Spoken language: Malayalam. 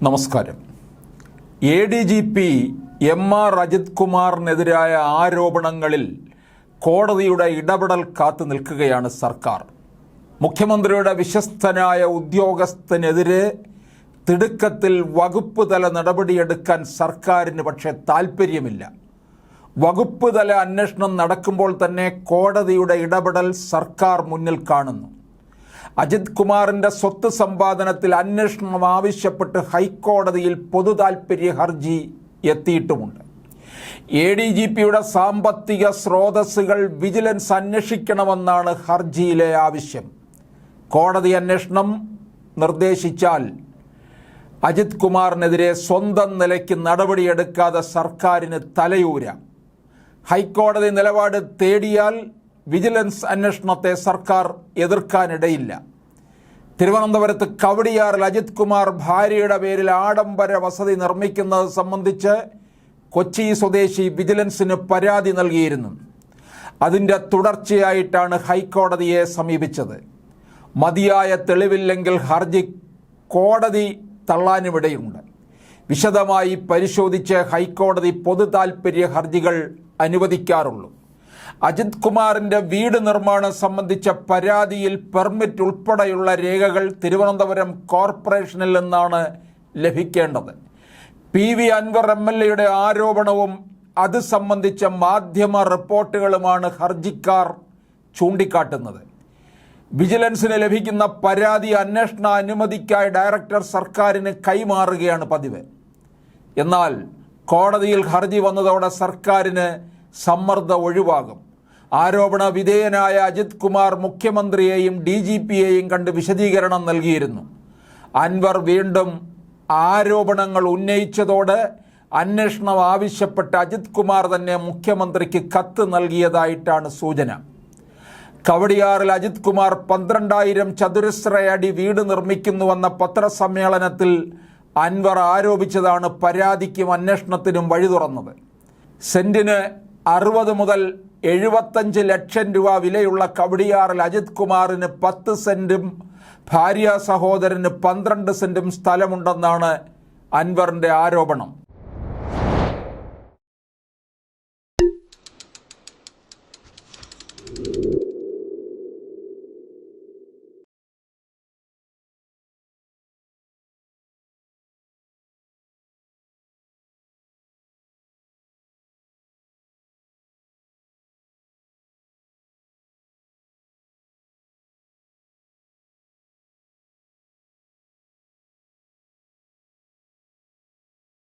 നമസ്കാരം. ADGP MR അജിത് കുമാറിനെതിരായ ആരോപണങ്ങളിൽ കോടതിയുടെ ഇടപെടൽ കാത്തു നിൽക്കുകയാണ് സർക്കാർ. മുഖ്യമന്ത്രിയുടെ വിശ്വസ്തനായ ഉദ്യോഗസ്ഥനെതിരെ തിടുക്കത്തിൽ വകുപ്പ് തല നടപടിയെടുക്കാൻ സർക്കാരിന് പക്ഷേ താൽപ്പര്യമില്ല. വകുപ്പ് തല അന്വേഷണം നടക്കുമ്പോൾ തന്നെ കോടതിയുടെ ഇടപെടൽ സർക്കാർ മുന്നിൽ കാണുന്നു. അജിത് കുമാറിൻ്റെ സ്വത്ത് സമ്പാദനത്തിൽ അന്വേഷണം ആവശ്യപ്പെട്ട് ഹൈക്കോടതിയിൽ പൊതു താൽപ്പര്യ ഹർജി എത്തിയിട്ടുമുണ്ട്. ADGPയുടെ സാമ്പത്തിക സ്രോതസ്സുകൾ വിജിലൻസ് അന്വേഷിക്കണമെന്നാണ് ഹർജിയിലെ ആവശ്യം. കോടതി അന്വേഷണം നിർദ്ദേശിച്ചാൽ അജിത് കുമാറിനെതിരെ സ്വന്തം നിലയ്ക്ക് നടപടിയെടുക്കാതെ സർക്കാരിന് തലയൂരാം. ഹൈക്കോടതി നിലപാട് തേടിയാൽ വിജിലൻസ് അന്വേഷണത്തെ സർക്കാർ എതിർക്കാനിടയില്ല. തിരുവനന്തപുരത്ത് കവടിയാറിൽ അജിത് കുമാർ ഭാര്യയുടെ പേരിൽ ആഡംബര വസതി നിർമ്മിക്കുന്നത് സംബന്ധിച്ച് കൊച്ചി സ്വദേശി വിജിലൻസിന് പരാതി നൽകിയിരുന്നു. അതിൻ്റെ തുടർച്ചയായിട്ടാണ് ഹൈക്കോടതിയെ സമീപിച്ചത്. മതിയായ തെളിവില്ലെങ്കിൽ ഹർജി കോടതി തള്ളാനുമിടയുണ്ട്. വിശദമായി പരിശോധിച്ച് ഹൈക്കോടതി പൊതു താൽപ്പര്യ ഹർജികൾ അനുവദിക്കാറുള്ളൂ. അജിത് കുമാറിൻ്റെ വീട് നിർമ്മാണം സംബന്ധിച്ച പരാതിയിൽ പെർമിറ്റ് ഉൾപ്പെടെയുള്ള രേഖകൾ തിരുവനന്തപുരം കോർപ്പറേഷനിൽ നിന്നാണ് ലഭിക്കേണ്ടത്. PV അൻവർ MLAയുടെ ആരോപണവും അത് സംബന്ധിച്ച മാധ്യമ റിപ്പോർട്ടുകളുമാണ് ഹർജിക്കാർ ചൂണ്ടിക്കാട്ടുന്നത്. വിജിലൻസിന് ലഭിക്കുന്ന പരാതി അന്വേഷണ അനുമതിക്കായി ഡയറക്ടർ സർക്കാരിന് കൈമാറുകയാണ് പതിവ്. എന്നാൽ കോടതിയിൽ ഹർജി വന്നതോടെ സർക്കാരിന് സമ്മർദ്ദം ഒഴിവാകും. ആരോപണ വിധേയനായ അജിത് കുമാർ മുഖ്യമന്ത്രിയെയും DGPയെയും കണ്ട് വിശദീകരണം നൽകിയിരുന്നു. അൻവർ വീണ്ടും ആരോപണങ്ങൾ ഉന്നയിച്ചതോടെ അന്വേഷണം ആവശ്യപ്പെട്ട് അജിത് കുമാർ തന്നെ മുഖ്യമന്ത്രിക്ക് കത്ത് നൽകിയതായിട്ടാണ് സൂചന. കവടിയാറിൽ അജിത് കുമാർ 12,000 ചതുരശ്ര അടി വീട് നിർമ്മിക്കുന്നുവെന്ന പത്രസമ്മേളനത്തിൽ അൻവർ ആരോപിച്ചതാണ് പരാതിക്കും അന്വേഷണത്തിനും വഴി തുറന്നത്. സെന്റിന് 60 മുതൽ 75 ലക്ഷം രൂപ വിലയുള്ള കവടിയാറിൽ അജിത് കുമാറിന് 10 സെന്റും ഭാര്യ സഹോദരന് 12 സെന്റും സ്ഥലമുണ്ടെന്നാണ് അൻവറിൻ്റെ ആരോപണം.